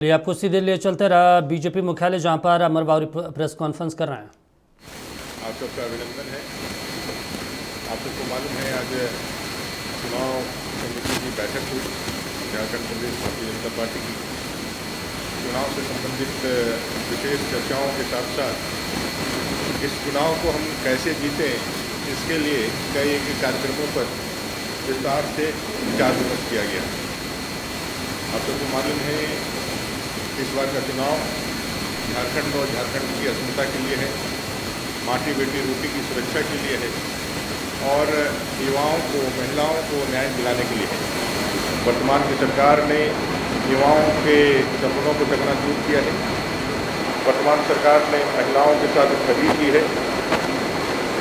लिए आपको सीधे लिए चलते रहा बीजेपी मुख्यालय, जहां पर अमर बावरी प्रेस कॉन्फ्रेंस कर रहे हैं। आप सबका अभिनंदन है। आप सबको मालूम है आज चुनाव समिति की बैठक हुई झारखंड प्रदेश भारतीय जनता पार्टी की। चुनाव से संबंधित विशेष चर्चाओं के साथ साथ इस चुनाव को हम कैसे जीतें, इसके लिए कई एक कार्यक्रमों पर विस्तार से विचार विमर्श किया गया। आप सबको मालूम है इस बार का चुनाव झारखंड और झारखंड की अस्मिता के लिए है, माटी बेटी रोटी की सुरक्षा के लिए है और युवाओं को, महिलाओं को न्याय दिलाने के लिए है। वर्तमान की सरकार ने युवाओं के सपनों को चकनाचूर किया है। वर्तमान सरकार ने महिलाओं के साथ ठगी की है।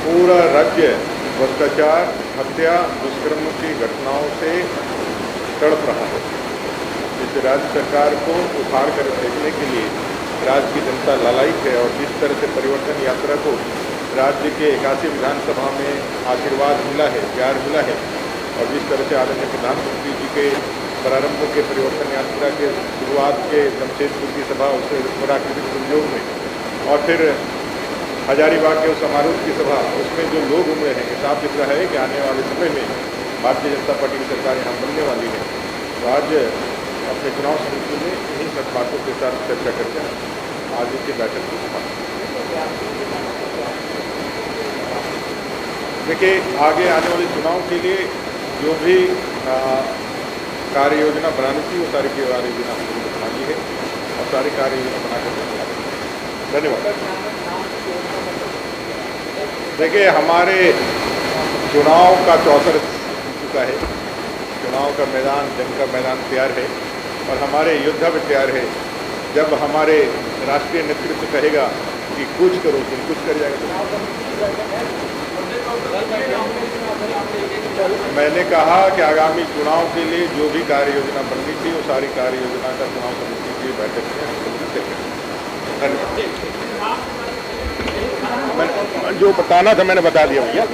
पूरा राज्य भ्रष्टाचार, हत्या, दुष्कर्म की घटनाओं से तड़प रहा है। इस राज्य सरकार को उखाड़ कर फेंकने के लिए राज्य की जनता लालायित है और जिस तरह से परिवर्तन यात्रा को राज्य के 81 विधानसभा में आशीर्वाद मिला है, प्यार मिला है और जिस तरह से आदरणीय प्रधानमंत्री जी के प्रारंभ के परिवर्तन यात्रा के शुरुआत के जमशेदपुर की सभा, उससे प्राकृतिक दुर्योग में और फिर हजारीबाग के उस समारोह की सभा, उसमें जो लोग उमड़े हैं, साफ दिख रहा है कि आने वाले समय में भारतीय जनता पार्टी की सरकार यहाँ बनने वाली है। तो आज अपने चुनाव समिति में इन्हीं सब बातों के साथ चर्चा करते हैं आज की बैठक को समाप्त। देखिए, आगे आने वाले चुनाव के लिए जो भी कार्य योजना बनानी थी वो सारी कार्य योजना हमने बना ली है और सारी कार्य योजना बनाकर धन्यवाद। देखिए, हमारे चुनाव का चौसर चुका है। चुनाव का मैदान, जंग का मैदान तैयार है और हमारे योद्धा भी तैयार है। जब हमारे राष्ट्रीय नेतृत्व कहेगा कि कुछ करो, तुम कुछ कर जाएगा। मैंने कहा कि आगामी चुनाव के लिए जो भी कार्य योजना बननी थी वो सारी कार्य योजना का चुनाव समिति की बैठक में हम लोग देखेंगे। धन्यवाद। जो बताना था मैंने बता दिया भैया।